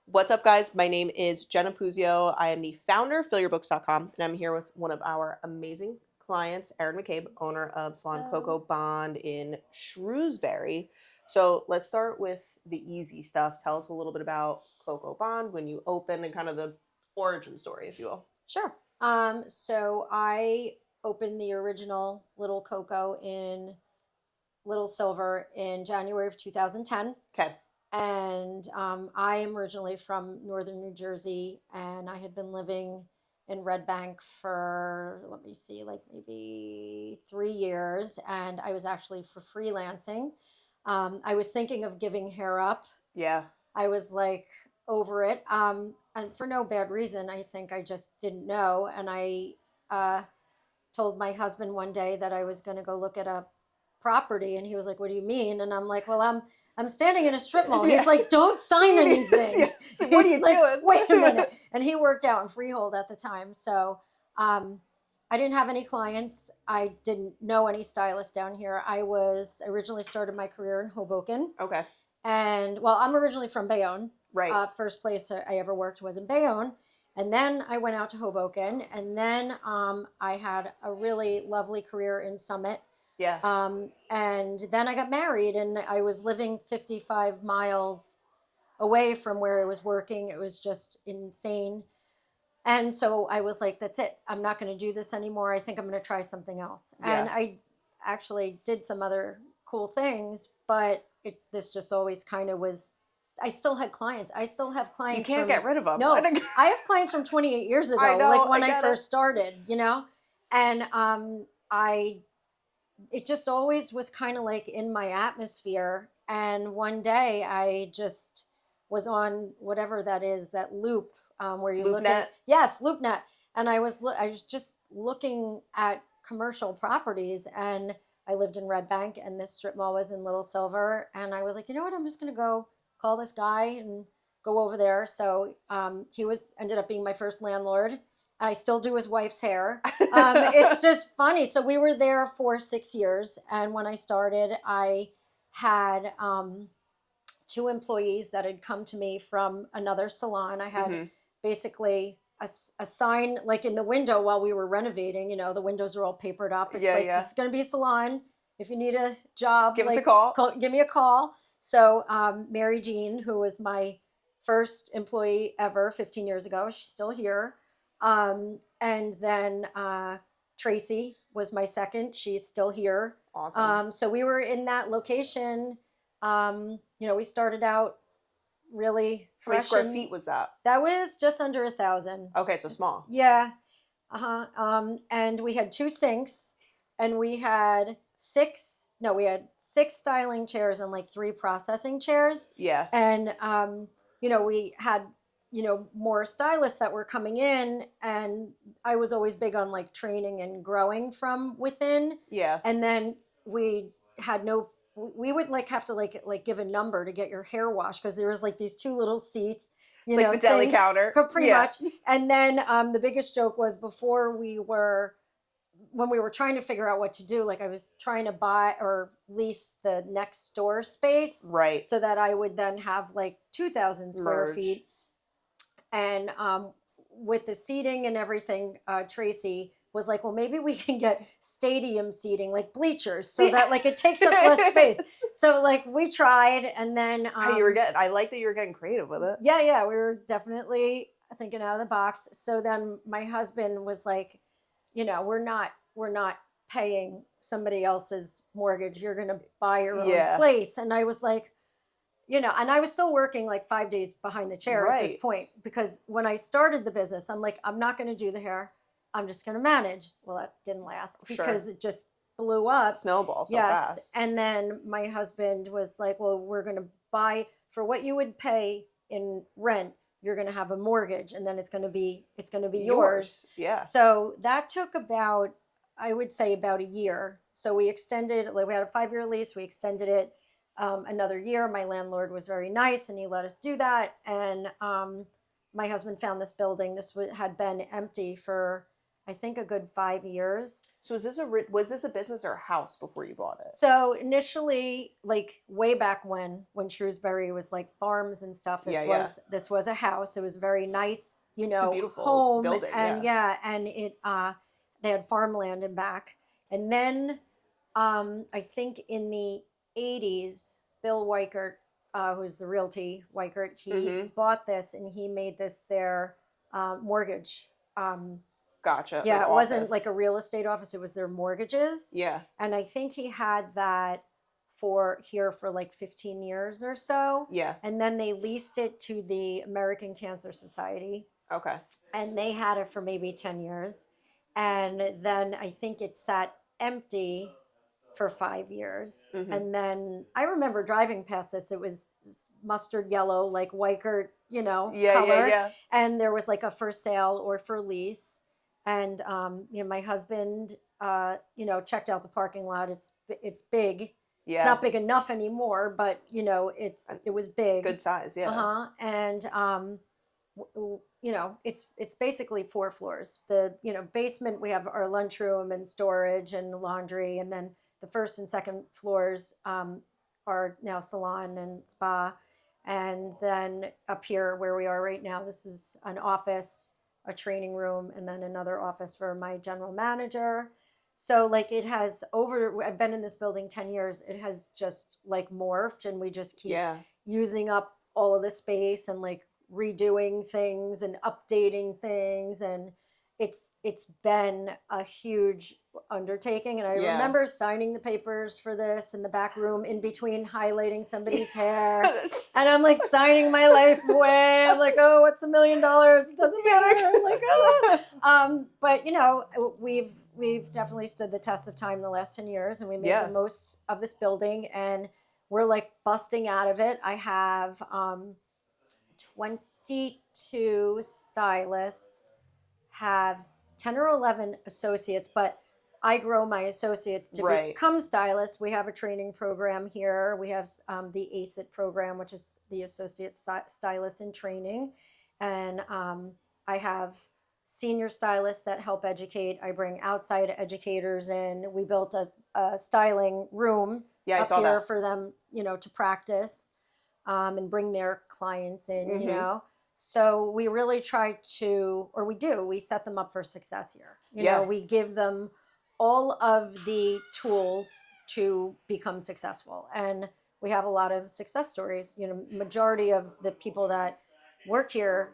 What's up, guys? My name is Jenna Puzio. I am the founder of FillYourBooks.com, and I'm here with one of our amazing clients, Erin McCabe, owner of Salon Coco Bond in Shrewsbury. So let's start with the easy stuff. Tell us a little bit about Coco Bond, when you opened, and kind of the origin story, if you will. Sure. So I opened the original Little Coco in Little Silver in January of 2010. Okay. And I am originally from northern New Jersey, and I had been living in Red Bank for, let me see, like maybe 3 years. And I was actually for freelancing. I was thinking of giving hair up. Yeah. I was like over it. And for no bad reason. I think I just didn't know. And I told my husband one day that I was going to go look at a property, and he was like, "What do you mean?" And I'm like, "Well, I'm standing in a strip mall." Yeah. He's like, "Don't sign anything." Yeah. So what are you He's like, doing? "Wait a minute." And he worked out in Freehold at the time, so I didn't have any clients. I didn't know any stylists down here. I originally started my career in Hoboken. Okay. And well, I'm originally from Bayonne. Right. First place I ever worked was in Bayonne. And then I went out to Hoboken. And then I had a really lovely career in Summit. Yeah. And then I got married, and I was living 55 miles away from where I was working. It was just insane. And so I was like, that's it. I'm not going to do this anymore. I think I'm going to try something else. Yeah. And I actually did some other cool things, but this just always kind of was, I still had clients. I still have clients. You can't get rid of them. No, I have clients from 28 years ago, I know, like when I get first started, and it just always was kind of like in my atmosphere. And one day I just was on whatever that is, that loop where you look at, yes, LoopNet. And I was just looking at commercial properties, and I lived in Red Bank, and this strip mall was in Little Silver. And I was like, you know what? I'm just going to go call this guy and go over there. So he ended up being my first landlord. I still do his wife's hair. It's just funny. So we were there for 6 years. And when I started, I had 2 employees that had come to me from another salon. I had basically a sign like in the window while we were renovating. The windows are all papered up. It's this is going to be a salon. If you need a job, give us a call. Give me a call. So Mary Jean, who was my first employee ever 15 years ago, she's still here. And then Tracy was my second. She's still here. Awesome. So we were in that location. We started out really How many fresh. square feet was that? That was just under 1,000. Okay, so small. Yeah. And we had 2 sinks, and we had 6 styling chairs and like 3 processing chairs. Yeah. And, we had, more stylists that were coming in, and I was always big on like training and growing from within. Yeah. And then we would like have to like give a number to get your hair washed, because there was like these 2 little seats, It's like the deli sinks, counter. pretty much. And then the biggest joke was when we were trying to figure out what to do, like I was trying to buy or lease the next door space, right, so that I would then have like 2,000 square feet. And with the seating and everything, Tracy was like, well, maybe we can get stadium seating, like bleachers, so that like it takes up less space. So like we tried, and then I like that you were getting creative with it. Yeah, we were definitely thinking out of the box. So then my husband was like, we're not paying somebody else's mortgage. You're going to buy your own place. And I was like, and I was still working like 5 days behind the chair at this point, because when I started the business, I'm like, I'm not going to do the hair. I'm just going to manage. Well, that didn't last because it just blew up. Snowball so fast. And then my husband was like, well, we're going to buy for what you would pay in rent. You're going to have a mortgage, and then it's going to be yours. Yeah. So that took about a year. So we extended, like we had a 5-year lease. We extended it another year. My landlord was very nice, and he let us do that. And my husband found this building. This had been empty for I think a good 5 years. So was this a business or a house before you bought it? So initially, like way back when Shrewsbury was like farms and stuff, this was a house. It was very nice, It's a beautiful home, building, and and it they had farmland in back. And then I think in the 80s, Bill Weichert, who's the realty Weichert, he bought this and he made this their mortgage. Gotcha. Yeah, like it wasn't office. like a real estate office, it was their mortgages. Yeah. And I think he had that for like 15 years or so. Yeah. And then they leased it to the American Cancer Society. Okay. And they had it for maybe 10 years. And then I think it sat empty for 5 years. And then I remember driving past this. It was this mustard yellow, like Weichert, color. Yeah. And there was like a for sale or for lease. And my husband, checked out the parking lot. It's big. Yeah. It's not big enough anymore, but it was big. Good size, yeah. And it's basically 4 floors. The basement, we have our lunchroom and storage and laundry, and then the first and second floors are now salon and spa. And then up here where we are right now, this is an office, a training room, and then another office for my general manager. So like I've been in this building 10 years. It has just like morphed, and we just keep using up all of the space and like redoing things and updating things. And it's been a huge undertaking. And I remember signing the papers for this in the back room in between highlighting somebody's hair. And I'm like signing my life away. I'm like, oh, what's $1 million? It doesn't matter. I'm like, oh. But we've definitely stood the test of time the last 10 years, and we made the most of this building, and we're like busting out of it. I have 22 stylists, have 10 or 11 associates, but I grow my associates to become stylists. We have a training program here. We have the ACIT program, which is the Associate Stylist in Training. And I have senior stylists that help educate. I bring outside educators in. We built a styling room up here for them, to practice and bring their clients in, So we really try to, or we set them up for success here. We give them all of the tools to become successful. And we have a lot of success stories. Majority of the people that work here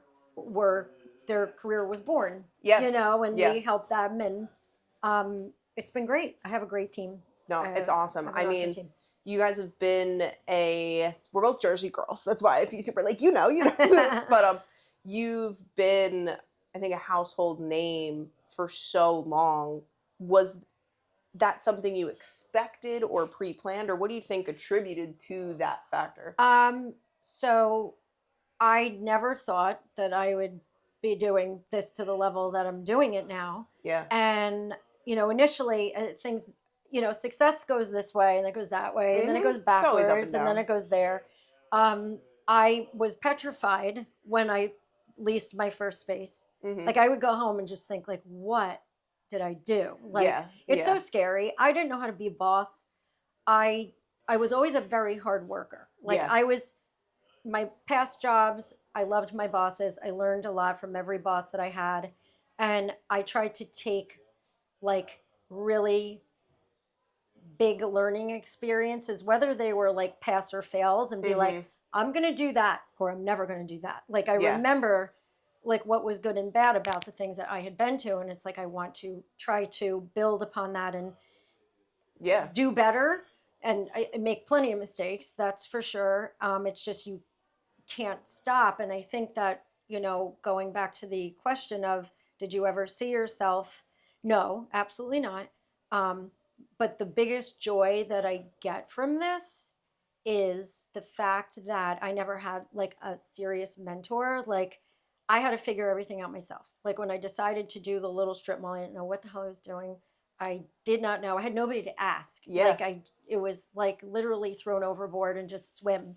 their career was born, and we help them. And it's been great. I have a great team. No, it's awesome. I mean, you guys have been we're both Jersey girls. That's why I feel super like, but you've been, I think, a household name for so long. Was that something you expected or pre-planned, or what do you think attributed to that factor? So I never thought that I would be doing this to the level that I'm doing it now. Yeah. And, initially things, success goes this way and it goes that way, and then it goes backwards, and then it goes there. I was petrified when I leased my first space. Like I would go home and just think like, what did I do? Like it's so scary. I didn't know how to be a boss. I was always a very hard worker. Like my past jobs, I loved my bosses. I learned a lot from every boss that I had. And I tried to take like really big learning experiences, whether they were like pass or fails, and be like, I'm going to do that, or I'm never going to do that. Like I remember like what was good and bad about the things that I had been to. And it's like, I want to try to build upon that and do better. And I make plenty of mistakes, that's for sure. It's just, you can't stop. And I think that, going back to the question of, did you ever see yourself? No, absolutely not. But the biggest joy that I get from this is the fact that I never had like a serious mentor. Like I had to figure everything out myself. Like when I decided to do the little strip mall, I didn't know what the hell I was doing. I did not know. I had nobody to ask. Yeah. Like it was like literally thrown overboard and just swim,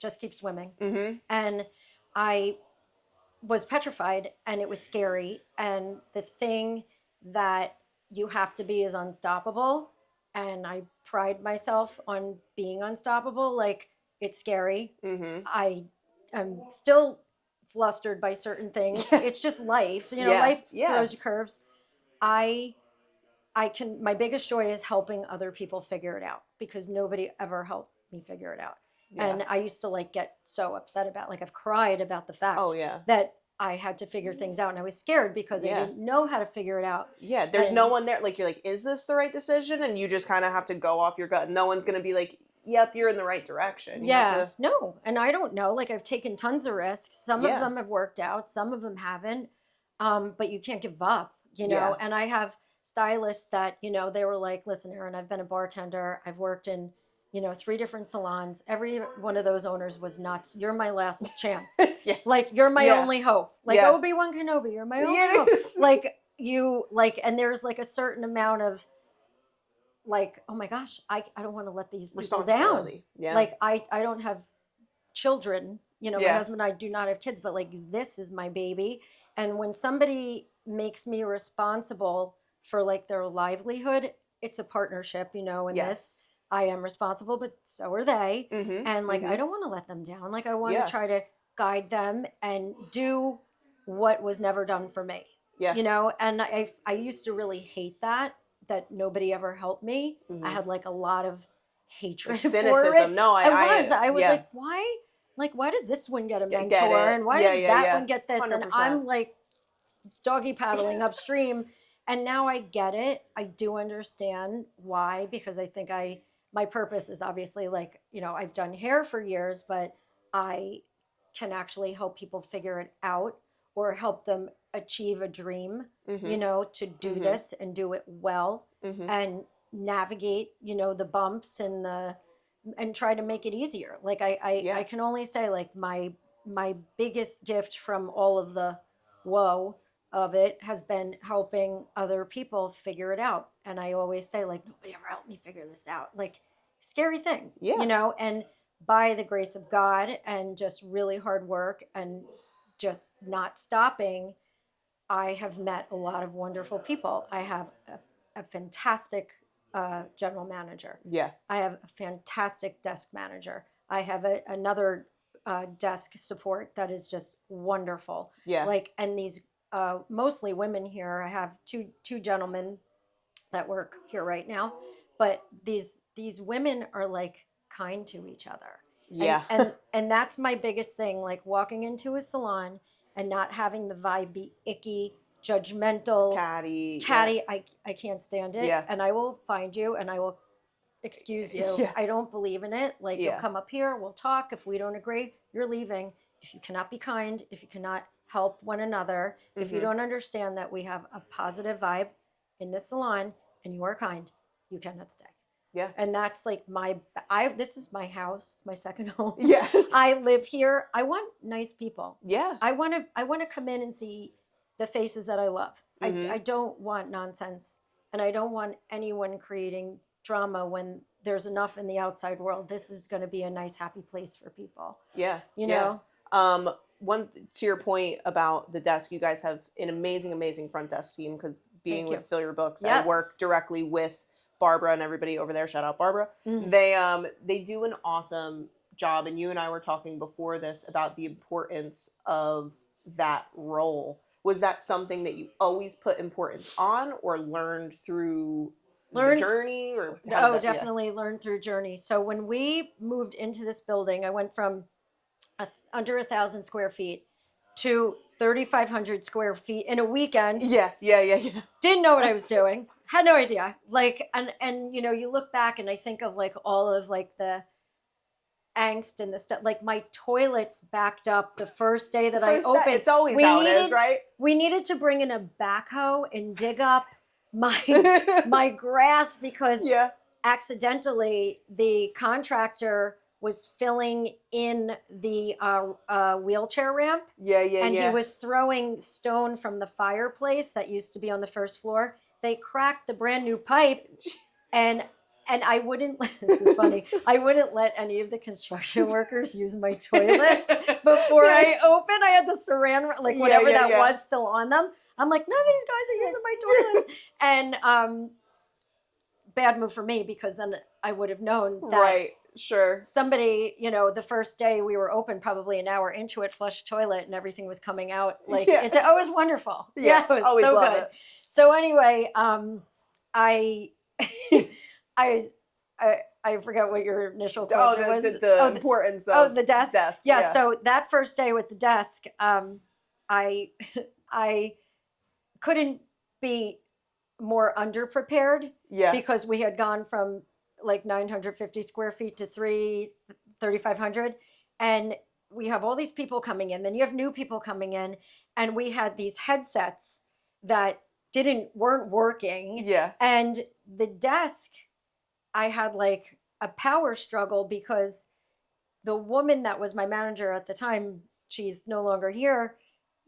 just keep swimming. And I was petrified, and it was scary. And the thing that you have to be is unstoppable. And I pride myself on being unstoppable. Like, it's scary. Mm-hmm. I am still flustered by certain things. It's just life. You know, life throws you curves. I can, my biggest joy is helping other people figure it out, because nobody ever helped me figure it out. Yeah. And I used to like get so upset about, like, I've cried about the fact that I had to figure things out, and I was scared because I didn't know how to figure it out. Yeah, there's no one there. Like, you're like, is this the right decision? And you just kind of have to go off your gut. No one's going to be like, yep, you're in the right direction. You have to... No. And I don't know. Like, I've taken tons of risks. Some of them have worked out. Some of them haven't. But you can't give up, you know? And I have stylists that, you know, they were like, listen, Erin, I've been a bartender. I've worked in, you know, 3 different salons. Every one of those owners was nuts. You're my last chance. Like, you're my only hope. Like, Obi-Wan Kenobi, you're my only hope. Like, you, like, and there's like a certain amount of, like, oh my gosh, I don't want to let these people down. Like, I don't have children, you know, my husband and I do not have kids, but like, this is my baby. And when somebody makes me responsible for like their livelihood, it's a partnership, you know, in this. I am responsible, but so are they. And like, I don't want to let them down. Like, I want to try to guide them and do what was never done for me. You know, and I used to really hate that nobody ever helped me. I had like a lot of hatred, like cynicism. For it. No, I was like, why? Like, why does this one get a mentor, and why does that one get this? 100%. And I'm like doggy paddling upstream. And now I get it. I do understand why, because I think my purpose is obviously, like, you know, I've done hair for years, but I can actually help people figure it out or help them achieve a dream, you know, to do this and do it well and navigate, you know, the bumps and try to make it easier. Like, I can only say, like, my biggest gift from all of the woe of it has been helping other people figure it out. And I always say, like, nobody ever helped me figure this out. Like, scary thing, you know, and by the grace of God and just really hard work and just not stopping, I have met a lot of wonderful people. I have a fantastic general manager. I have a fantastic desk manager. I have another desk support that is just wonderful. Like, and these mostly women here. I have two gentlemen that work here right now, but these women are like kind to each other. And that's my biggest thing. Like, walking into a salon and not having the vibe be icky, judgmental, catty. I can't stand it. And I will find you and I will excuse you. I don't believe in it. Like, you'll come up here, we'll talk. If we don't agree, you're leaving. If you cannot be kind, if you cannot help one another, if you don't understand that we have a positive vibe in this salon and you are kind, you cannot stay. And that's like this is my house, it's my second home. I live here. I want nice people. I want to come in and see the faces that I love. I don't want nonsense, and I don't want anyone creating drama when there's enough in the outside world. This is going to be a nice, happy place for people. You know? One, to your point about the desk, you guys have an amazing front desk team, because being with Fill Your Books, I work directly with Barbara and everybody over there. Shout out Barbara. They do an awesome job, and you and I were talking before this about the importance of that role. Was that something that you always put importance on, or learned through the journey? Or definitely learned through journey. So when we moved into this building, I went from under 1,000 square feet to 3,500 square feet in a weekend. Didn't know what I was doing. Had no idea. Like, and you know, you look back and I think of like all of like the angst and the stuff. Like, my toilets backed up the first day that I opened. It's always how it is, right? We needed to bring in a backhoe and dig up my grass, because accidentally the contractor was filling in the wheelchair ramp. And he was throwing stone from the fireplace that used to be on the first floor. They cracked the brand new pipe, and I wouldn't, this is funny, I wouldn't let any of the construction workers use my toilets before I opened. I had the saran, like whatever was still on them. I'm like, none of these guys are using my toilets. And bad move for me, because then I would have known that Right. Sure. somebody, the first day we were open, probably an hour into it, flushed a toilet and everything was coming out like Yes. it was wonderful. Yeah. It was Always so love good. it. So anyway, I I I forgot what your initial question was. The importance of the desk. Yeah. So that first day with the desk, I I couldn't be more underprepared. Yeah. Because we had gone from like 950 square feet to 3,500, and we have all these people coming in. Then you have new people coming in, and we had these headsets that weren't working. Yeah. And the desk, I had like a power struggle, because the woman that was my manager at the time, she's no longer here.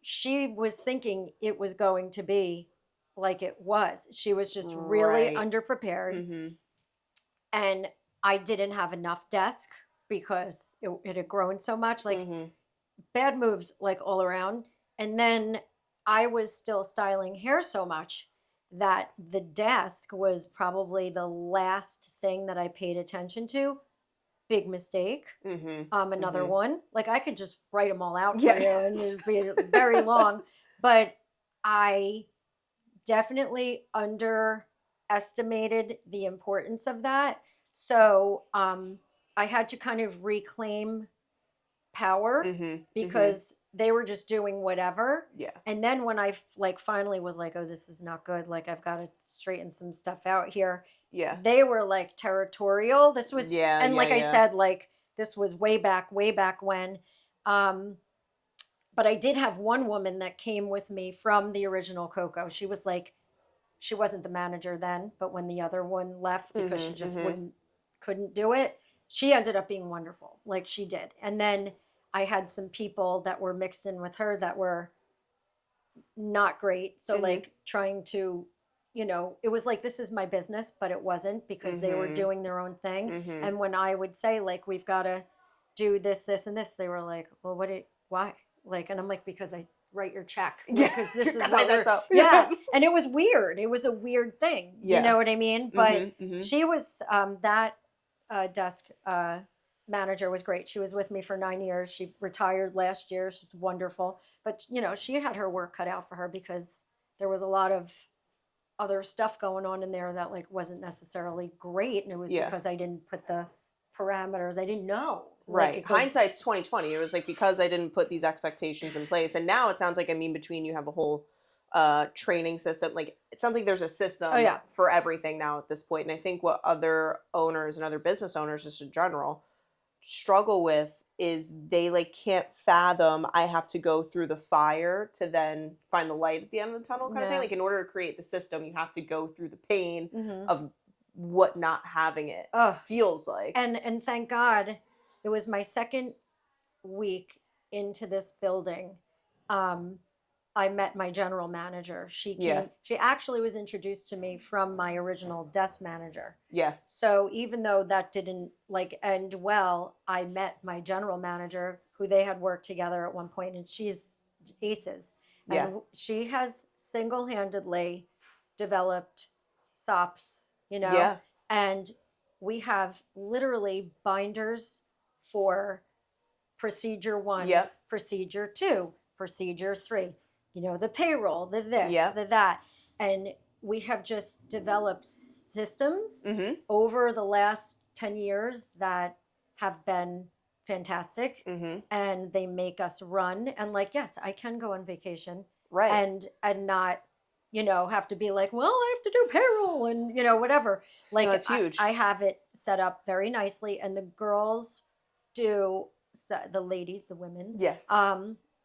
She was thinking it was going to be like it was. She was just really underprepared. Mm-hmm. And I didn't have enough desk because it had grown so much. Like bad moves, like all around. And then I was still styling hair so much that the desk was probably the last thing that I paid attention to. Big mistake. Another one. Like I could just write them all out for you, and it'd be very long. But I definitely underestimated the importance of that. So I had to kind of reclaim power, because they were just doing whatever. Yeah. And then when I like finally was like, oh, this is not good. Like I've got to straighten some stuff out here. Yeah. They were like territorial. This was, and like I said, like this was way back when. But I did have one woman that came with me from the original Coco. She was like, she wasn't the manager then, but when the other one left because she just couldn't do it, she ended up being wonderful. Like she did. And then I had some people that were mixed in with her that were not great. So like trying to, it was like, this is my business, but it wasn't, because they were doing their own thing. And when I would say like, we've got to do this, this, and this, they were like, well, why? Like, and I'm like, because I write your check. Because this is what we're, yeah. And it was weird. It was a weird thing. You know what I mean? But she was, that desk manager was great. She was with me for 9 years. She retired last year. She's wonderful. But, she had her work cut out for her, because there was a lot of other stuff going on in there that like wasn't necessarily great. And it was because I didn't put the parameters. I didn't know. Right. Hindsight's 2020. It was like, because I didn't put these expectations in place. And now it sounds like, between you have a whole training system. Like it sounds like there's a system for everything now at this point. And I think what other owners and other business owners just in general struggle with is they like can't fathom, I have to go through the fire to then find the light at the end of the tunnel kind of thing. Like in order to create the system, you have to go through the pain of what not having it feels like. And thank God, it was my second week into this building. I met my general manager. She came, she actually was introduced to me from my original desk manager. Yeah. So even though that didn't like end well, I met my general manager, who they had worked together at one point, and she's aces. And she has single-handedly developed SOPs, and we have literally binders for procedure 1, procedure 2, procedure 3, the payroll, the this, the that. And we have just developed systems over the last 10 years that have been fantastic. And they make us run. And like, yes, I can go on vacation and not, have to be like, well, I have to do payroll and, whatever. Like, no, that's huge. I have it set up very nicely. And the girls do, the ladies, the women. Yes.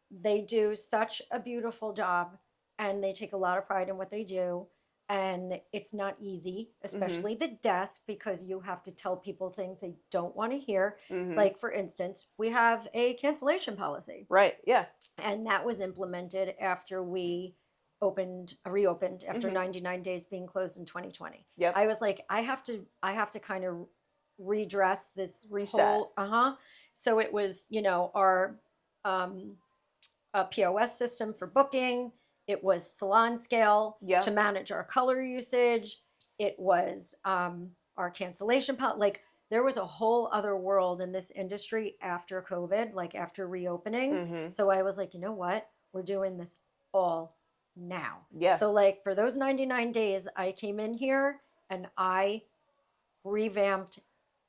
They do such a beautiful job, and they take a lot of pride in what they do. And it's not easy, especially the desk, because you have to tell people things they don't want to hear. Like, for instance, we have a cancellation policy. Right. Yeah. And that was implemented after we reopened after 99 days being closed in 2020. Yep. I was like, I have to kind of redress this reset. So it was, our a POS system for booking, it was salon scale Yeah. to manage our color usage. It was our cancellation policy. Like there was a whole other world in this industry after COVID, like after reopening. Mm-hmm. So I was like, you know what? We're doing this all now. Yeah. So like for those 99 days, I came in here and I revamped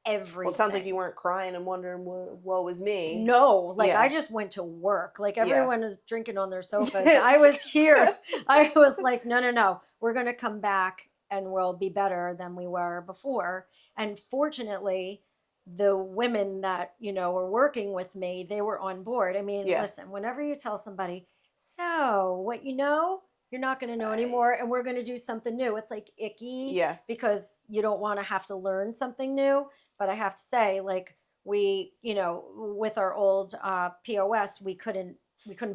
everything. Well, it sounds like you weren't crying and wondering, woe was me. No, like Yeah. I just went to work. Like everyone was drinking on their sofas. Yes. I was here. I was like, no. We're going to come back and we'll be better than we were before. And fortunately, the women that, were working with me, they were on board. I mean, Yeah. listen, whenever you tell somebody, so what you're not going to know anymore and we're going to do something new. It's like icky Yeah. because you don't want to have to learn something new. But I have to say, like, we, with our old POS, we couldn't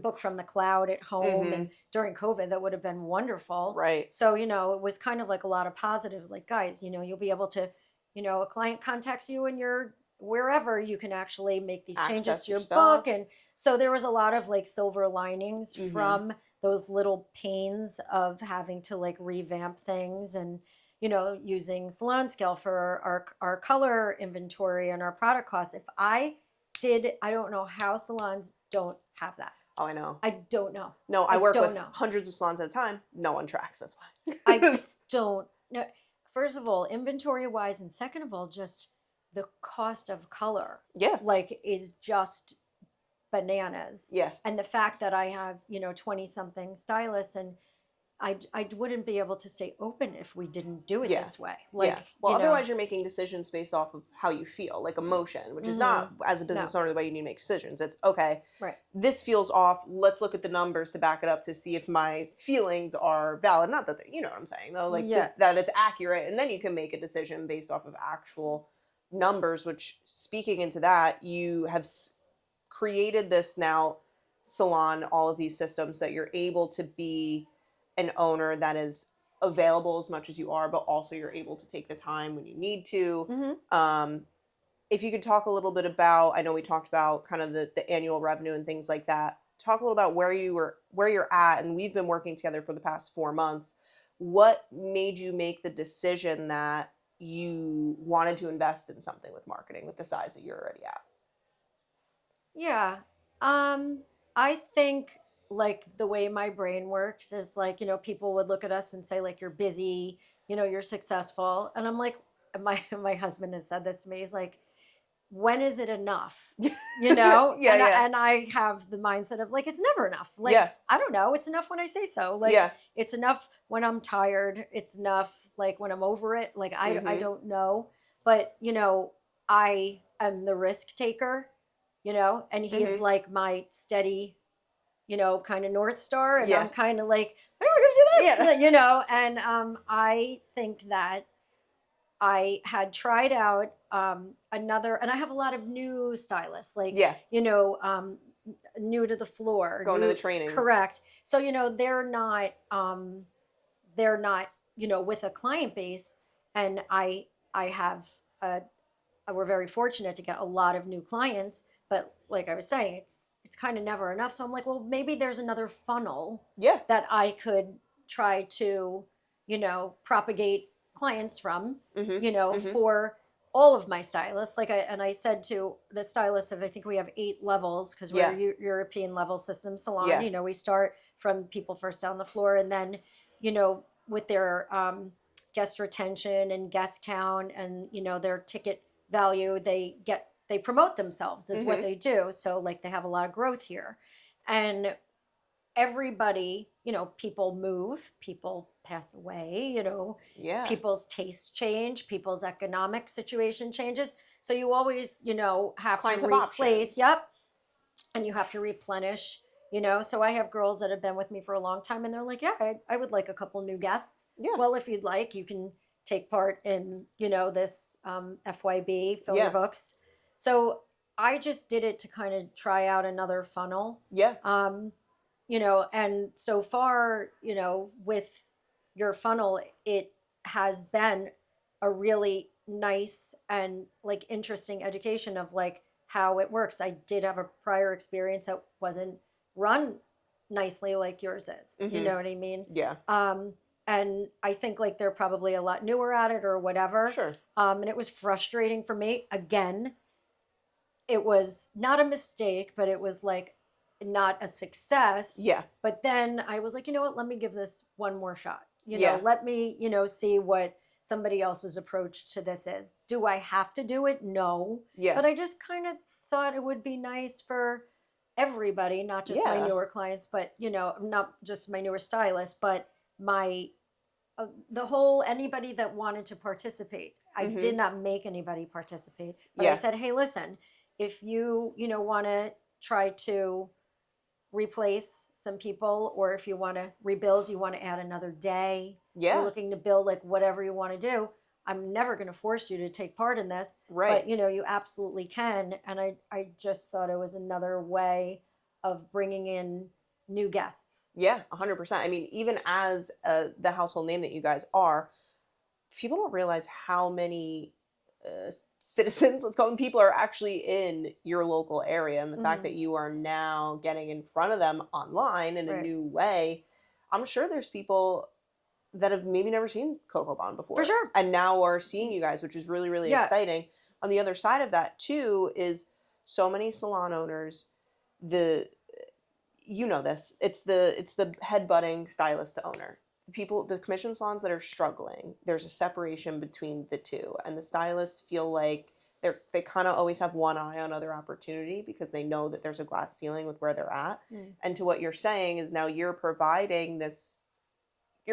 book from the cloud at home. Mhm. And during COVID, that would have been wonderful. Right. So, it was kind of like a lot of positives, like, guys, you'll be able to, a client contacts you and you're wherever, you can actually make these changes Access to your your stuff. book. And so there was a lot of like silver linings Mhm. from those little pains of having to like revamp things and, using salon scale for our color inventory and our product costs. If I don't know how salons don't have that. Oh, I know. I don't know. No, I work with know. hundreds of salons at a time. No one tracks. That's why. I don't know. First of all, inventory wise, and second of all, just the cost of color, Yeah. like, is just bananas. Yeah. And the fact that I have 20 something stylists, and I wouldn't be able to stay open if we didn't do it Yeah. this way. Like, Yeah. Well, otherwise you're making decisions based off of how you feel, like emotion, which is not, as a business owner, the way you need to make decisions. It's, okay, right. This feels off. Let's look at the numbers to back it up to see if my feelings are valid. Not that you know what I'm saying, though, like that it's accurate. And then you can make a decision based off of actual numbers, which, speaking into that, you have created this now salon, all of these systems that you're able to be an owner that is available as much as you are, but also you're able to take the time when you need to. Mm-hmm. If you could talk a little bit about, I know we talked about kind of the annual revenue and things like that. Talk a little about where you're at, and we've been working together for the past 4 months. What made you make the decision that you wanted to invest in something with marketing with the size that you're already at? Yeah. I think like the way my brain works is like, people would look at us and say like, you're busy, you're successful. And I'm like, my husband has said this to me. He's like, when is it enough? Yeah. And I have the mindset of like, it's never enough. Like, Yeah. I don't know. It's enough when I say so. Like, Yeah. it's enough when I'm tired. It's enough like when I'm over it. Like, I don't know. But, I am the risk taker, and he's like my steady, kind of North Star. And I'm kind of like, when are we going to do this? Yeah. And I think that I had tried out another, and I have a lot of new stylists, like, new to the floor. Going to the trainings. Correct. So, they're not, with a client base. And I have, we're very fortunate to get a lot of new clients, but like I was saying, it's kind of never enough. So I'm like, well, maybe there's another funnel that I could try to, propagate clients from, for all of my stylists. Like I said to the stylists I think we have 8 levels because we're a European level system salon. Yeah. We start from people first down the floor, and then, with their guest retention and guest count and, their ticket value, they promote themselves is what they do. So like they have a lot of growth here. And everybody, people move, people pass away, people's tastes change, people's economic situation changes. So you always, have Clients to have replace. options. Yep. And you have to replenish, so I have girls that have been with me for a long time and they're like, yeah, I would like a couple new guests. Yeah. Well, if you'd like, you can take part in, this FYB, fill your books. So I just did it to kind of try out another funnel. Yeah. And so far, with your funnel, it has been a really nice and like interesting education of like how it works. I did have a prior experience that wasn't run nicely like yours is. You Mm-hmm. know what I mean? Yeah. And I think like they're probably a lot newer at it or whatever. Sure. And it was frustrating for me. Again, it was not a mistake, but it was like not a success. Yeah. But then I was like, you know what? Let me give this one more shot. Yeah. Let me, see what somebody else's approach to this is. Do I have to do it? No. Yeah. But I just kind of thought it would be nice for everybody, not just my Yeah. newer clients, but, not just my newer stylists, but my the whole anybody that wanted to participate. I Mm-hmm. did not make anybody participate, but Yeah. I said, hey, listen, if you want to try to replace some people, or if you want to rebuild, you want to add another day, Yeah. you're looking to build, like whatever you want to do, I'm never going to force you to take part in this. Right. But you absolutely can. And I just thought it was another way of bringing in new guests. Yeah, 100%. I mean, even as the household name that you guys are, people don't realize how many citizens, let's call them, people are actually in your local area. And the fact that you are now getting in front of them online in a Right. new way, I'm sure there's people that have maybe never seen Coco Bond before. For sure. And now are seeing you guys, which is really, really Yeah. exciting. On the other side of that, too, is so many salon owners, you know this, it's the headbutting stylist to owner. The commission salons that are struggling, there's a separation between the two, and the stylists feel like they kind of always have one eye on other opportunity because they know that there's a glass ceiling with where they're at. And to what you're saying is now you're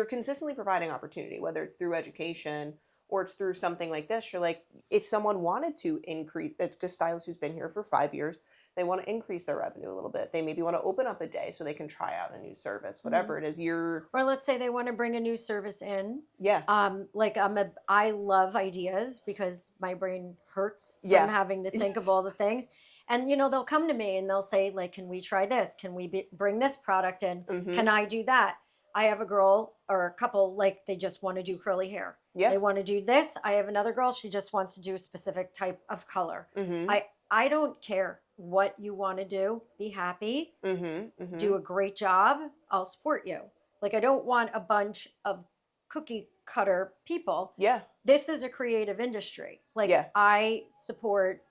consistently providing opportunity, whether it's through education or it's through something like this. You're like, if someone wanted to increase, a stylist who's been here for 5 years, they want to increase their revenue a little bit, they maybe want to open up a day so they can try out a new service, whatever it is. Or let's say they want to bring a new service in. Yeah. I love ideas because my brain hurts from Yeah. having to think of all the things. And they'll come to me and they'll say, like, can we try this? Can we bring this product in? Mhm. Can I do that? I have a girl or a couple, like, they just want to do curly hair. Yeah. They want to do this. I have another girl, she just wants to do a specific type of color. I don't care what you want to do. Be happy. Do a great job. I'll support you. Like, I don't want a bunch of cookie cutter people. Yeah. This is a creative industry. Like, Yeah. I support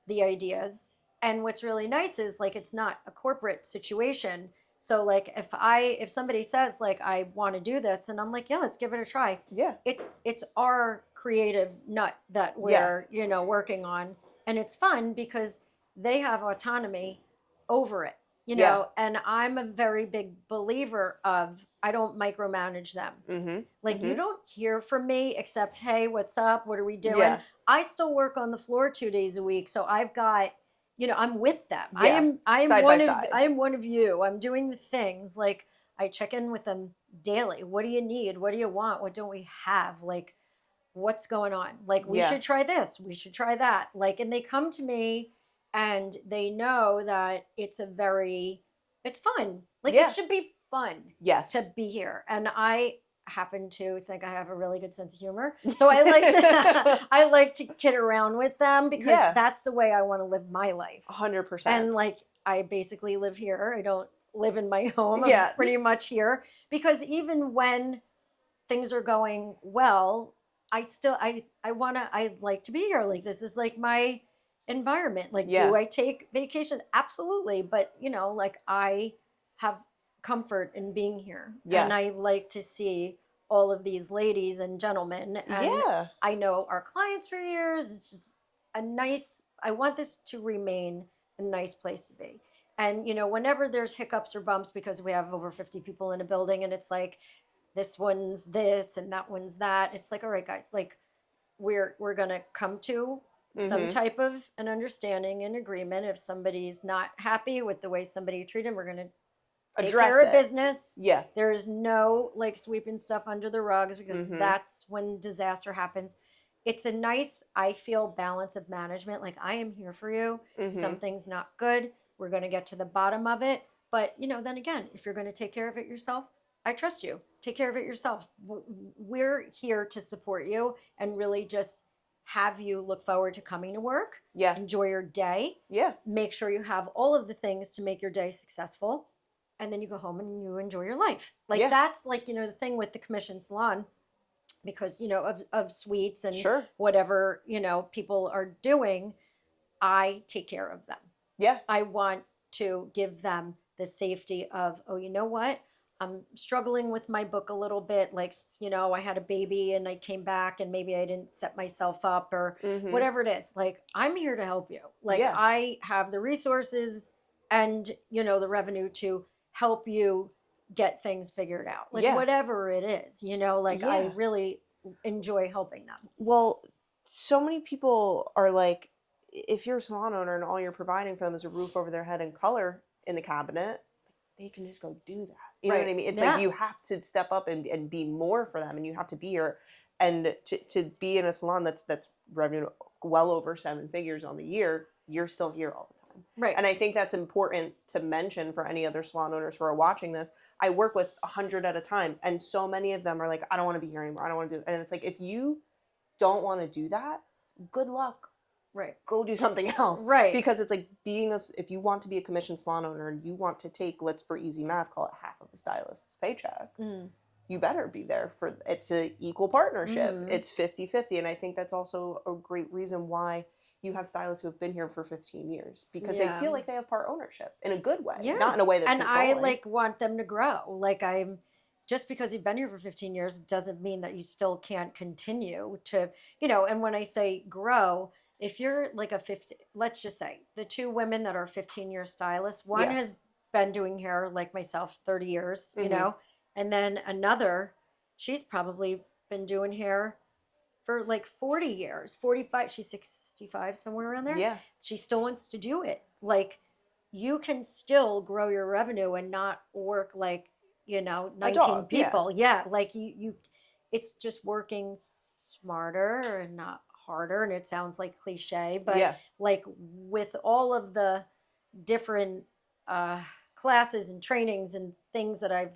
the ideas. And what's really nice is, like, it's not a corporate situation. So, like, if somebody says, like, I want to do this, and I'm like, yeah, let's give it a try. Yeah. It's our creative nut that we're, working on. And it's fun because they have autonomy over it, and I'm a very big believer of, I don't micromanage them. Like, you don't hear from me except, hey, what's up? What are we doing? Yeah. I still work on the floor 2 days a week. So I've got, I'm with them. Yeah. I am Side one by of, side. I am one of you. I'm doing the things, like, I check in with them daily. What do you need? What do you want? What don't we have? Like, what's going on? Like, we should try this. We should try that. Like, and they come to me and they know that it's fun. Like, it should be fun to be here. And I happen to think I have a really good sense of humor. So I like to, I like to kid around with them because that's the way I want to live my life. 100%. And, like, I basically live here. I don't live in my home. Yeah. I'm pretty much here because even when things are going well, I like to be here. Like, this is like my environment. Like, do I take vacation? Absolutely. But, like, I have comfort in being here. Yeah. And I like to see all of these ladies and gentlemen. And I know our clients for years. It's just I want this to remain a nice place to be. And, whenever there's hiccups or bumps, because we have over 50 people in a building and it's like, this one's this and that one's that. It's like, all right, guys, like, we're going to come to some type of an understanding and agreement. If somebody's not happy with the way somebody treated them, we're going to take care of business. Yeah. There is no, like, sweeping stuff under the rugs because that's when disaster happens. It's a nice, I feel, balance of management. Like, I am here for you. Something's not good. We're going to get to the bottom of it. But, then again, if you're going to take care of it yourself, I trust you. Take care of it yourself. We're here to support you and really just have you look forward to coming to work. Yeah. Enjoy your day. Yeah. Make sure you have all of the things to make your day successful. and then you go home and you enjoy your life. Like Yeah. that's like, you know, the thing with the commission salon, because, you know, of suites and Sure. whatever, you know, people are doing, I take care of them. Yeah. I want to give them the safety of, oh, you know what? I'm struggling with my book a little bit. Like, you know, I had a baby and I came back and maybe I didn't set myself up or whatever it is. Like, I'm here to help you. Like, Yeah. I have the resources and, you know, the revenue to help you get things figured out. Like, Yeah. whatever it is, you know, like I Yeah. really enjoy helping them. Well, so many people are like, if you're a salon owner and all you're providing for them is a roof over their head and color in the cabinet, they can just go do that. You know what I mean? It's like you have to step up and be more for them, and you have to be here. And to be in a salon that's revenue well over 7 figures on the year, you're still here all the time. Right. And I think that's important to mention for any other salon owners who are watching this. I work with 100 at a time, and so many of them are like, I don't want to be here anymore. I don't want to do it. And it's like, if you don't want to do that, good luck. Right. Go do something else. Right. Because it's like if you want to be a commissioned salon owner and you want to take, let's for easy math, call it half of a stylist's paycheck, you better be there for, it's an equal partnership. It's 50-50. And I think that's also a great reason why you have stylists who have been here for 15 years, because they feel like they have part ownership in a good way, not in a way that's controlling. And I like want them to grow. Like just because you've been here for 15 years doesn't mean that you still can't continue to, you know, and when I say grow, if you're like let's just say the 2 women that are 15-year stylists, one has been doing hair like myself 30 years, you know, and then another, she's probably been doing hair for like 40 years, 45, she's 65, somewhere around there. Yeah. She still wants to do it. Like, you can still grow your revenue and not work like, you know, 19 people. Yeah. Like you, it's just working smarter and not harder. And it sounds like cliche, but like with all of the different classes and trainings and things that I've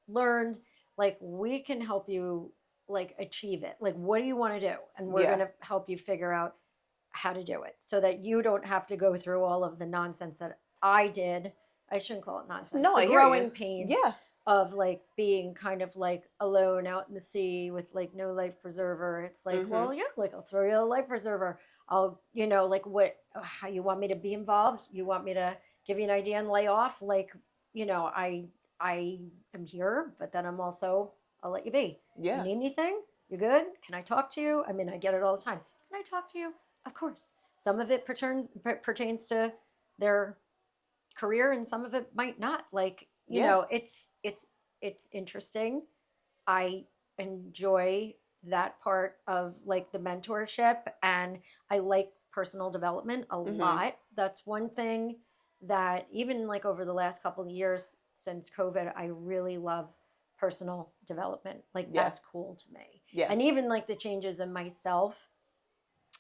learned, like we can help you like achieve it. Like, what do you want to do? And we're going to help you figure out how to do it so that you don't have to go through all of the nonsense that I did. I shouldn't call it nonsense. No, the I hear growing you. pains Yeah. of like being kind of like alone out in the sea with like no life preserver. It's like, well, yeah, like I'll throw you a life preserver. I'll, you know, like how you want me to be involved? You want me to give you an idea and lay off? Like, you know, I am here, but then I'm also, I'll let you be. Yeah. You need anything? You good? Can I talk to you? I mean, I get it all the time. Can I talk to you? Of course. Some of it pertains to their career and some of it might not. Like, you know, it's interesting. I enjoy that part of like the mentorship, and I like personal development a lot. That's one thing that even like over the last couple of years since COVID, I really love personal development. Like that's cool to me. Yeah. And even like the changes in myself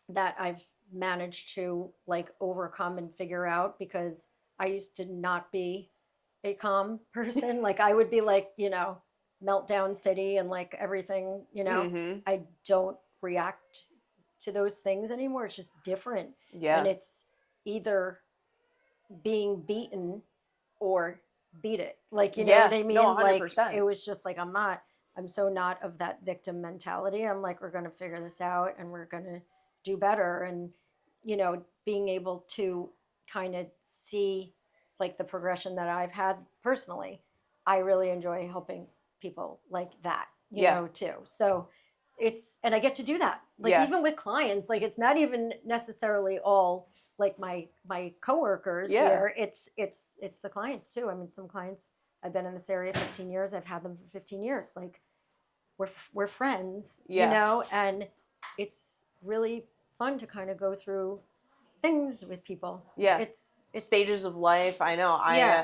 that I've managed to like overcome and figure out, because I used to not be a calm person. Like I would be like, you know, meltdown city and like everything, you know, I don't react to those things anymore. It's just different. Yeah. And it's either being beaten or beat it. Like, you know what I mean? No, 100%. Like it was just like, I'm so not of that victim mentality. I'm like, we're going to figure this out and we're going to do better. And, you know, being able to kind of see like the progression that I've had personally, I really enjoy helping people like that, you know, too. So and I get to do that. Like even with clients, like it's not even necessarily all like my coworkers here. It's the clients too. I mean, some clients, I've been in this area 15 years. I've had them for 15 years. Like we're friends, you know, and it's really fun to kind of go through things with people. Yeah. It's stages of life. I know.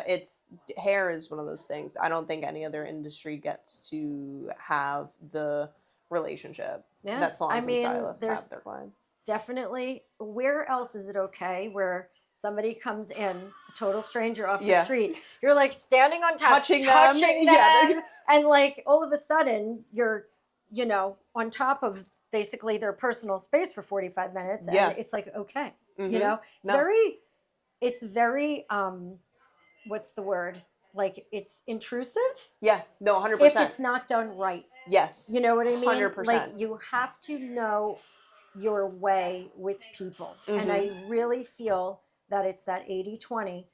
It's hair is one of those things. I don't think any other industry gets to have the relationship that salons and stylists have with their clients. Definitely. Where else is it okay where somebody comes in, a total stranger off the street, you're like standing on top, touching them, and like all of a sudden you're, you know, on top of basically their personal space for 45 minutes, and it's like, okay, you know, it's very, what's the word? like it's intrusive Yeah. No, if 100%. it's not done right. Yes. You know what I mean? 100%. Like you have to know your way with people. And I Mm-hmm. really feel that it's that 80-20.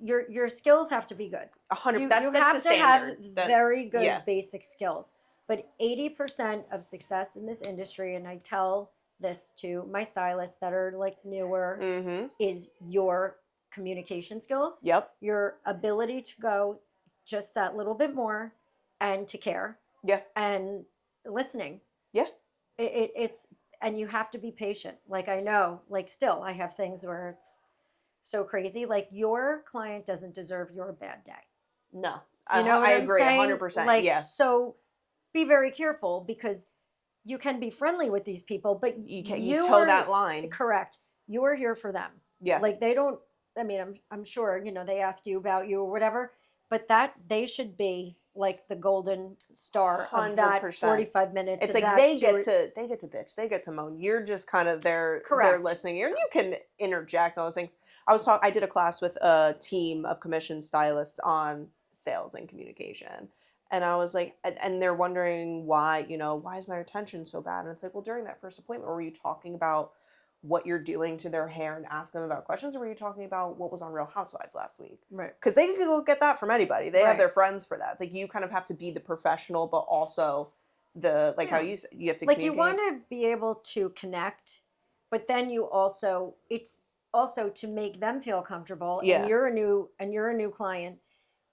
Your skills have to be good. 100. You That's the have to have standard. That's, very good yeah. basic skills. But 80% of success in this industry, and I tell this to my stylists that are like newer, Mm-hmm. is your communication skills, Yep. your ability to go just that little bit more and to care Yeah. and listening. Yeah. It's, and you have to be patient. Like I know, like still I have things where it's so crazy. Like your client doesn't deserve your bad day. No. You know what I I'm agree. saying? 100%. Like, Yeah. so be very careful because you can be friendly with these people, but You toe that line. correct. You're here for them. Yeah. Like they don't, I mean, I'm sure, you know, they ask you about you or whatever, but that they should be like the golden star of that 100%. 45 minutes. It's like they get to bitch, they get to moan. You're just kind of they're listening. And you can interject all those things. I did a class with a team of commissioned stylists on sales and communication. And I was like, and they're wondering why, why is my retention so bad? And it's like, well, during that first appointment, were you talking about what you're doing to their hair and ask them about questions, or were you talking about what was on Real Housewives last week? Right. Because they can go get that from anybody. They have Right. their friends for that. It's like you kind of have to be the professional, but also the how you said, you have to like you communicate. want to be able to connect, but then you also it's also to make them feel comfortable. Yeah. And you're a new client.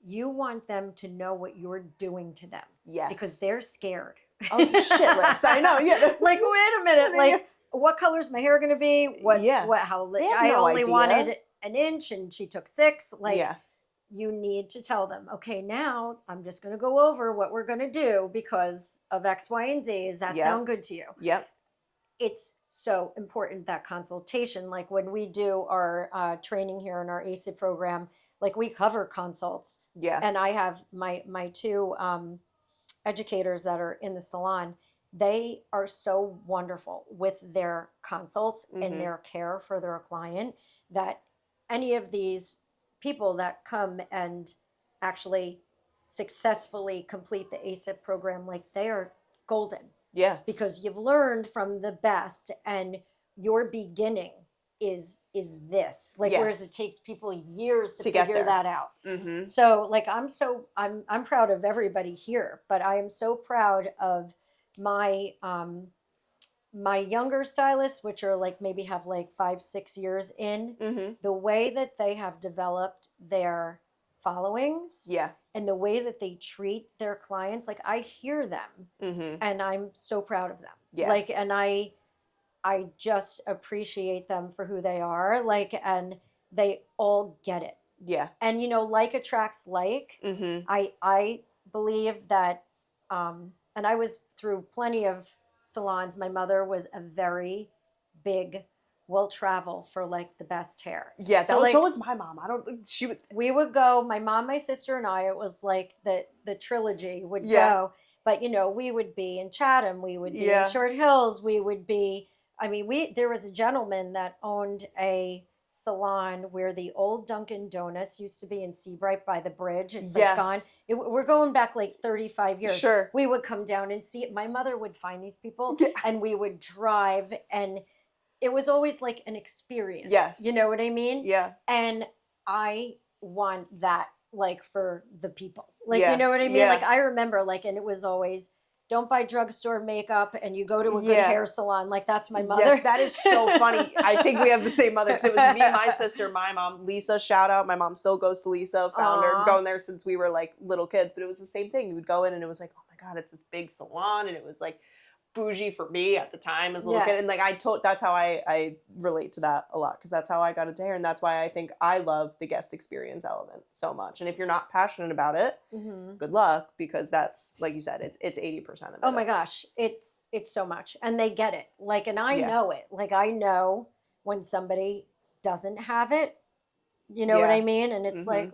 You want them to know what you're doing to them. Yes. Because they're scared. Oh, shitless. I know. Yeah. Like, wait a minute. Like, what color's my hair going to be? How They have I no only idea. wanted an inch and she took 6. Like, yeah. you need to tell them, okay, now I'm just going to go over what we're going to do because of X, Y, and Z. Does that sound good to you? Yep. It's so important, that consultation. Like when we do our training here in our ACID program, like we cover consults. Yeah. And I have my 2 educators that are in the salon. They are so wonderful with their consults and their care for their client that any of these people that come and actually successfully complete the ACID program, like they are golden. Yeah. Because you've learned from the best and your beginning is this. Like whereas it takes people years to figure that out. Mm-hmm. So like I'm proud of everybody here, but I am so proud of my my younger stylists, which are like maybe have like 5-6 years in, the way that they have developed their followings, and the way that they treat their clients. Like I hear them, and I'm so proud of them. Yeah. Like, and I just appreciate them for who they are. Like, and they all get it. Yeah. And like attracts like. I believe that, and I was through plenty of salons. My mother was a very big will travel for like the best hair. Yeah, so was my mom. We would go, my mom, my sister, and I. It was like the trilogy would go. But we would be in Chatham, we would be in Short Hills, we would be. I mean, there was a gentleman that owned a salon where the old Dunkin' Donuts used to be in Seabright by the bridge. It's like gone. We're going back like 35 years. Sure. We would come down and see it. My mother would find these people and we would drive, and it was always like an experience. Yes. You know what I mean? Yeah. And I want that like for the people. Like, you know what I mean? Like I remember like, and it was always, don't buy drugstore makeup and you go to a good hair salon. Like that's my mother. Yes, that is so funny. I think we have the same mother because it was me, my sister, my mom, Lisa, shout out. My mom still goes to Lisa, found her, going there since we were like little kids, but it was the same thing. You would go in and it was like, oh my God, it's this big salon. And it was like bougie for me at the time as a little kid. And like that's how I relate to that a lot because that's how I got into hair. And that's why I think I love the guest experience element so much. And if you're not passionate about it, good luck, because that's, like you said, it's 80% of it. Oh my gosh. It's so much. And they get it. Like, and I know it. Like I know when somebody doesn't have it, you know what I mean? And it's like,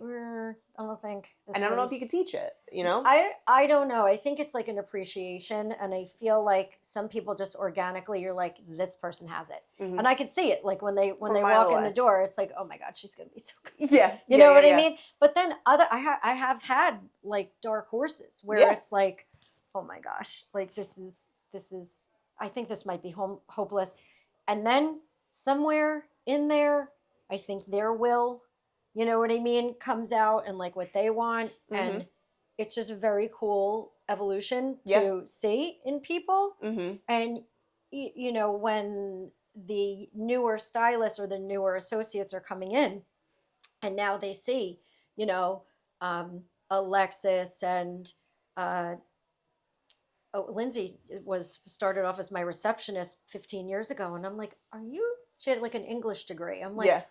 I don't think this And I don't know if was. you could teach it, you know? I don't know. I think it's like an appreciation, and I feel like some people just organically, you're like, this person has it, Mhm. and I could see it. Like when they From a walk mile in the away. door, it's like, oh my god, she's gonna be so good. Yeah. You yeah, know yeah, what I yeah. mean? But then I have had like dark horses where Yeah. it's like, oh my gosh, like this is I think this might be hopeless, and then somewhere in there, I think their will, you know what I mean, comes out and like what they want, Mm-hmm. and it's just a very cool evolution Yeah. to see in people. Mm-hmm. And you know, when the newer stylists or the newer associates are coming in and now they see, you know, Alexis and uh, oh, Lindsay was started off as my receptionist 15 years ago, and I'm like, are you, she had like an English degree, I'm like, Yeah.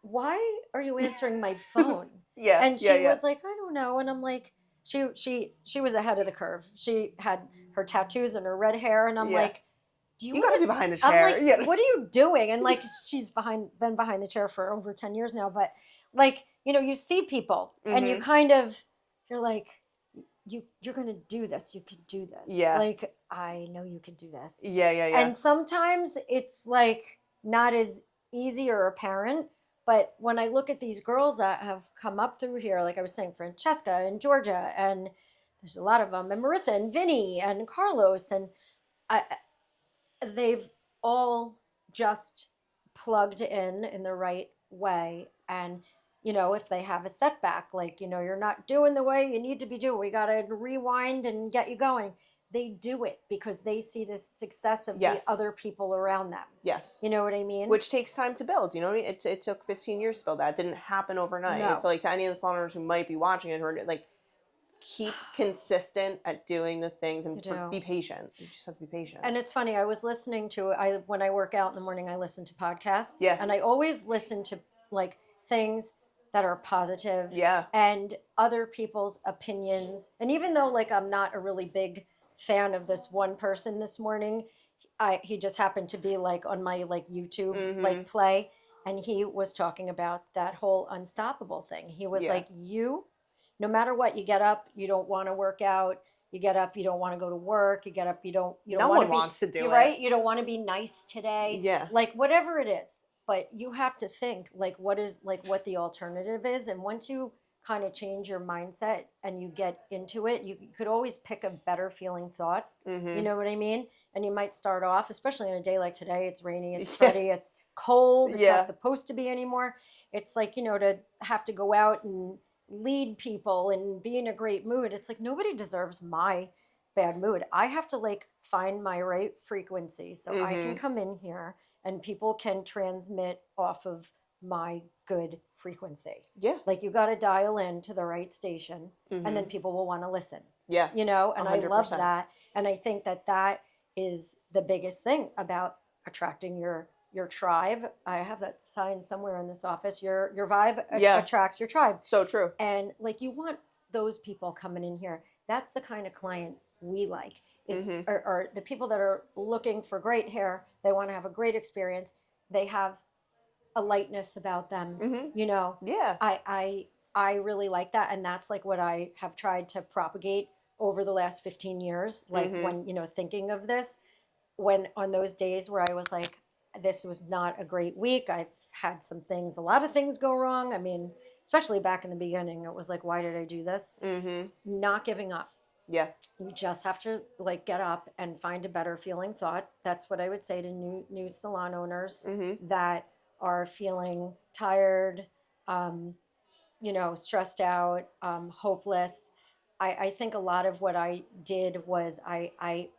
why are you answering my phone? Yeah. And yeah, she yeah. was like, I don't know. And I'm like, she was ahead of the curve. She had her tattoos and her red hair, and I'm Yeah. like, do you You want gotta to be behind the I'm chair. like, Yeah. what are you doing? And like she's been behind the chair for over 10 years now, but like, you know, you see people and you Mhm. kind of, you're like, you're gonna do this, you could do this. Yeah. Like, I know you can do this. Yeah, yeah, yeah. And sometimes it's like not as easy or apparent. But when I look at these girls that have come up through here, like I was saying, Francesca and Georgia, and there's a lot of them, and Marissa and Vinny and Carlos, and I, they've all just plugged in the right way. And you know, if they have a setback, like, you know, you're not doing the way you need to be doing, we got to rewind and get you going, they do it because they see the success of Yes. the other people around them. Yes. You know what I mean? Which takes time to build. You know what I mean? It took 15 years to build that. It didn't happen overnight. No. So like to any of the salon owners who might be watching it, who are like, keep consistent at doing the things and be patient. You just have to be patient. And it's funny, I was listening to, when I work out in the morning, I listen to podcasts. Yeah. And I always listen to like things that are positive. Yeah. And other people's opinions. And even though like I'm not a really big fan of this one person this morning, he just happened to be like on my like YouTube Mhm. like play, and he was talking about that whole unstoppable thing. He was Yeah. like, no matter what, you get up, you don't want to work out. You get up, you don't want to go to work. You get up, you don't No want one to be, wants to do you're it. right. You don't want to be nice today. Yeah. Like whatever it is, but you have to think like what the alternative is. And once you kind of change your mindset and you get into it, you could always pick a better feeling thought. Mhm. You know what I mean? And you might start off, especially on a day like today, it's rainy, it's Yeah. cruddy, it's cold, it's Yeah. not supposed to be anymore. It's like, you know, to have to go out and lead people and be in a great mood. It's like nobody deserves my bad mood. I have to like find my right frequency so I can Mhm. come in here and people can transmit off of my good frequency. Yeah. Like you got to dial in to the right station, and then Mhm. people will want to listen. Yeah. You know, and I love 100%. that. And I think that that is the biggest thing about attracting your tribe. I have that sign somewhere in this office. Your vibe Yeah. attracts your tribe. So true. And like you want those people coming in here. That's the kind of client we like. Mhm. Are the people that are looking for great hair. They want to have a great experience. They have a lightness about them. Mhm. You know, Yeah. I really like that, and that's like what I have tried to propagate over the last 15 years. Like Mhm. when, you know, thinking of this, when on those days where I was like, this was not a great week. I've had a lot of things go wrong. I mean, especially back in the beginning, it was like, why did I do this? Mhm. Not giving up. Yeah. You just have to like get up and find a better feeling thought. That's what I would say to new salon owners Mhm. that are feeling tired, you know, stressed out, hopeless. I think a lot of what I did was I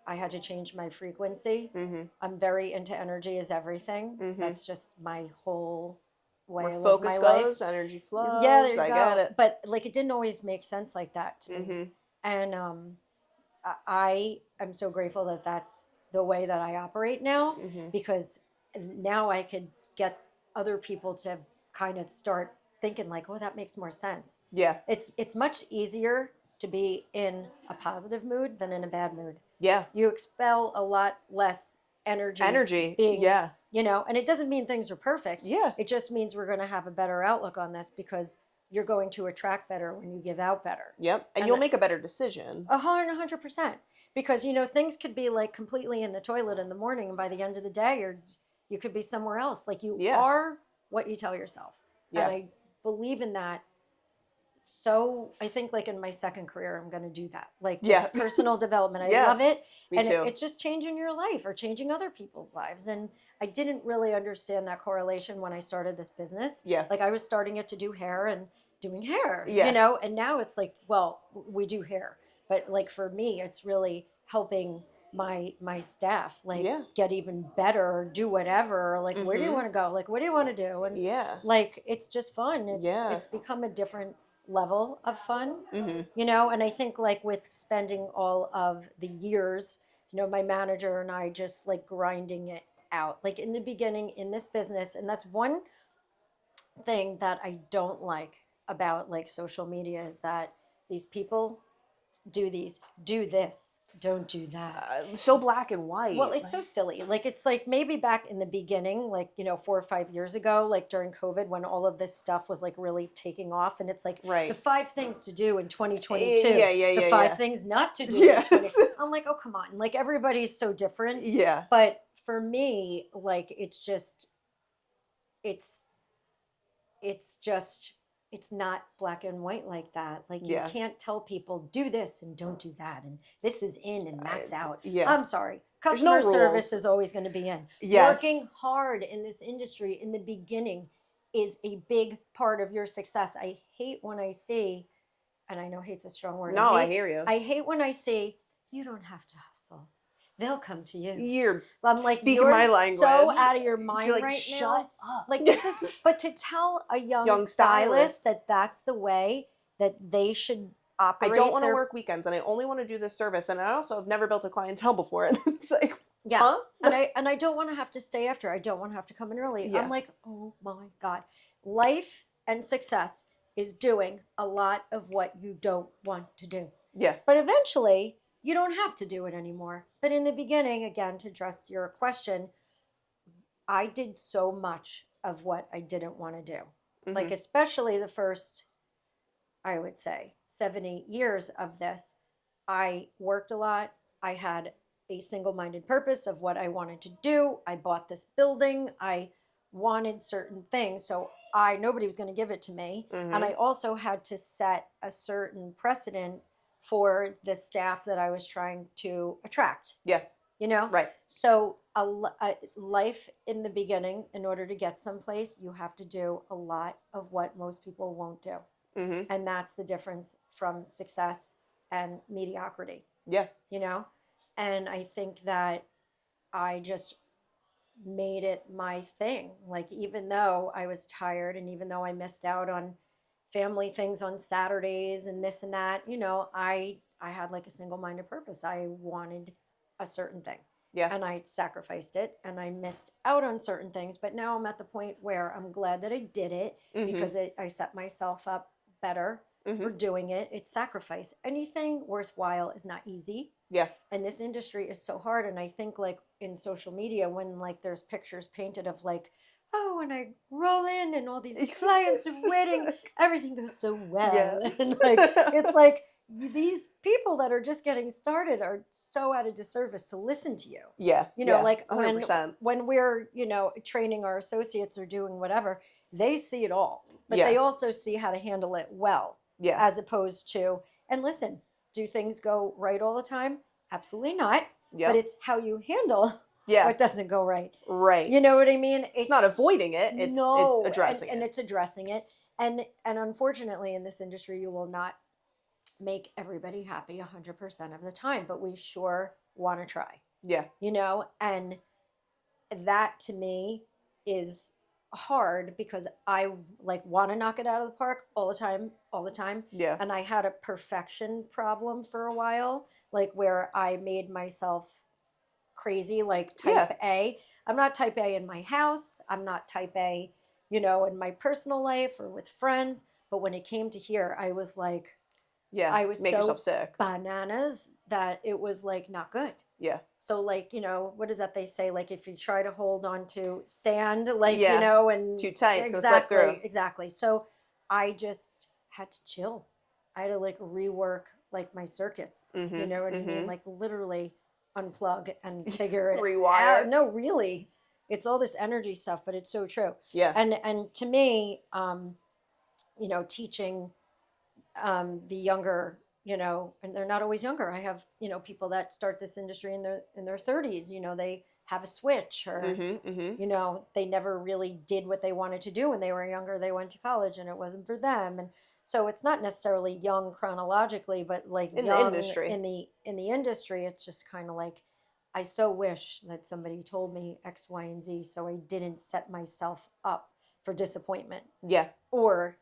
had to change my frequency. Mhm. I'm very into energy is everything. Mhm. That's just my whole way Where I live focus my life. goes, energy flows. Yeah, there you I go. get it. But like it didn't always make sense like that to me. Mhm. And I am so grateful that that's the way that I operate now, Mhm. because now I could get other people to kind of start thinking like, oh, that makes more sense. Yeah. It's much easier to be in a positive mood than in a bad mood. Yeah. You expel a lot less energy. Being, yeah. You know, and it doesn't mean things are perfect. Yeah. It just means we're going to have a better outlook on this because you're going to attract better when you give out better. Yep. And you'll make a better decision. 100%. Because, things could be like completely in the toilet in the morning, and by the end of the day, or you could be somewhere else. Like you are what you tell yourself. Yeah. And I believe in that. So I think like in my second career, I'm going to do that. Like just personal development. I love it. Me too. It's just changing your life or changing other people's lives. And I didn't really understand that correlation when I started this business. Yeah. Like I was starting it to do hair and doing hair, Yeah. and now it's like, well, we do hair, but like for me, it's really helping my staff like get even better or do whatever. Like, where do you want to go? Like, what do you want to do? And like, it's just fun. It's become a different level of fun, and I think like with spending all of the years, my manager and I just like grinding it out, like in the beginning in this business. And that's one thing that I don't like about like social media is that these people do this, don't do that. So black and white. Well, it's so silly. Like, it's like maybe back in the beginning, like, 4 or 5 years ago, like during COVID, when all of this stuff was like really taking off. And it's like the 5 things to do in 2022. The 5 things not to do in 20. I'm like, oh, come on. Like, everybody's so different. Yeah. But for me, like, it's not black and white like that. Like you can't tell people do this and don't do that. And this is in and that's out. Yeah. I'm sorry. Customer service is always going to be in. Yes. Working hard in this industry in the beginning is a big part of your success. I hate when I see, and I know hate's a strong word. No, I hear you. I hate when I see, you don't have to hustle. They'll come to you. I'm like, speaking my language. So out of your mind like, right shut now. Up. Like this is, but to tell a young stylist that that's the way that they should operate. I don't want to work weekends, and I only want to do this service, and I also have never built a clientele before. And it's like, huh? And I don't want to have to stay after. I don't want to have to come in early. Yeah. I'm like, oh my God, life and success is doing a lot of what you don't want to do. Yeah. But eventually, you don't have to do it anymore. But in the beginning, again, to address your question, I did so much of what I didn't want to do. Like, especially the first, I would say, 7, 8 years of this, I worked a lot. I had a single-minded purpose of what I wanted to do. I bought this building. I wanted certain things. So nobody was going to give it to me. And I also had to set a certain precedent for the staff that I was trying to attract. Yeah. Right. So a life in the beginning, in order to get someplace, you have to do a lot of what most people won't do. And that's the difference from success and mediocrity. Yeah. And I think that I just made it my thing. Like, even though I was tired and even though I missed out on family things on Saturdays and this and that, I had like a single-minded purpose. I wanted a certain thing. Yeah. And I sacrificed it and I missed out on certain things. But now I'm at the point where I'm glad that I did it because I set myself up better for doing it. It's sacrifice. Anything worthwhile is not easy. Yeah. And this industry is so hard. And I think like in social media, when like there's pictures painted of like, oh, and I roll in and all these clients are waiting, everything goes so well. Yeah. And like, it's like these people that are just getting started are so at a disservice to listen to you. Yeah. Like 100%. when we're, training our associates or doing whatever, they see it all, but they also see how to handle it well. Yeah. As opposed to, and listen, do things go right all the time? Absolutely not. Yeah. But it's how you handle what doesn't go right. Right. You know what I mean? It's not avoiding it. It's addressing it. And it's addressing it. And unfortunately in this industry, you will not make everybody happy 100% of the time, but we sure want to try. Yeah. And that to me is hard because I like want to knock it out of the park all the time. Yeah. And I had a perfection problem for a while, like where I made myself crazy, like type A. I'm not type A in my house. I'm not type A, in my personal life or with friends. But when it came to here, I was like, I was make yourself sick. Bananas that it was like not good. Yeah. So like, what is that they say? Like if you try to hold on to sand, like, and too tight, it's going to slip through. Exactly. So I just had to chill. I had to like rework like my circuits. You know what I mean? Like literally unplug and figure it Rewire. out. No, really. It's all this energy stuff, but it's so true. Yeah. And to me, teaching the younger, and they're not always younger. I have, people that start this industry in their 30s, they have a switch, or they never really did what they wanted to do when they were younger. They went to college and it wasn't for them. And so it's not necessarily young chronologically, but like in young the industry. In the industry, it's just kind of like, I so wish that somebody told me X, Y, and Z so I didn't set myself up for disappointment. Yeah. Or,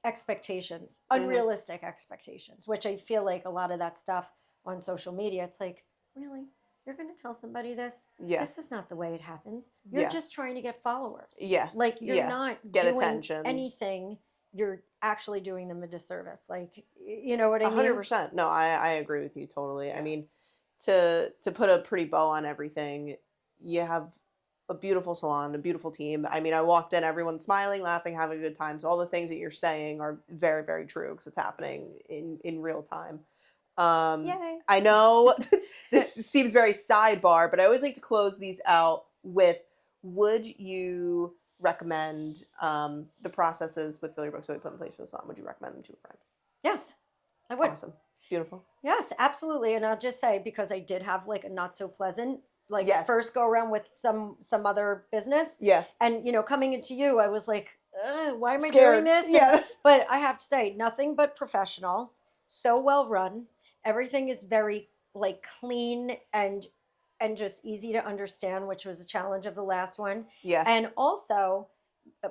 expectations, unrealistic expectations, which I feel like a lot of that stuff on social media, it's like, really? You're going to tell somebody this? Yeah. This is not the way it happens. You're just trying to get followers. Yeah. Like, you're not get doing attention. anything. You're actually doing them a disservice. Like, you know what I mean? 100%. No, I agree with you totally. I mean, to put a pretty bow on everything, you have a beautiful salon, a beautiful team. I mean, I walked in, everyone's smiling, laughing, having a good time. So all the things that you're saying are very, very true because it's happening in real time. Yay. I know this seems very sidebar, but I always like to close these out with, would you recommend the processes with filler books that we put in place for the salon? Would you recommend them to a friend? Yes, I would. Awesome. Beautiful. Yes, absolutely. And I'll just say, because I did have like a not so pleasant first go around with some other business. Yeah. And coming into you, I was like, why am I Scared. doing this? Yeah. But I have to say, nothing but professional, so well run. Everything is very like clean and just easy to understand, which was a challenge of the last one. Yeah. And also,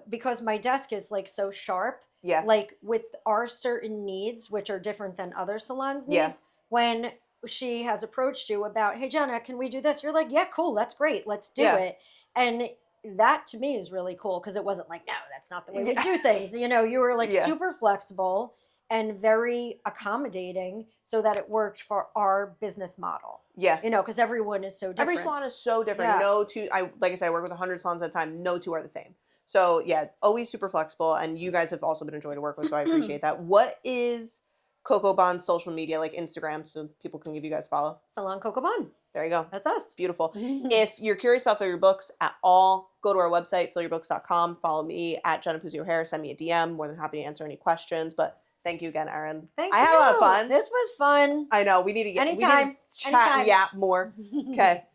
because my desk is like so sharp, Yeah. like with our certain needs, which are different than other salons' needs, Yeah. when she has approached you about, hey, Jenna, can we do this? You're like, yeah, cool. That's great. Let's do it. And that to me is really cool, because it wasn't like, no, that's not the way we do things. You were like super flexible and very accommodating so that it worked for our business model. Yeah. Because everyone is so different. Every salon is so different. Yeah. No two, like I said, I work with 100 salons at a time. No two are the same. So yeah, always super flexible. And you guys have also been a joy to work with, so I appreciate that. What is Coco Bond's social media, like Instagram, so people can give you guys a follow? Salon Coco Bond. There you go. That's us. Beautiful. If you're curious about Fill Your Books at all, go to our website, fillyourbooks.com. Follow me at Jenna Puzio Hair. Send me a DM. More than happy to answer any questions. But thank you again, Erin. Thank you. I had a lot of fun. This was fun. I know. We need to get Anytime. chat and yap more. Okay.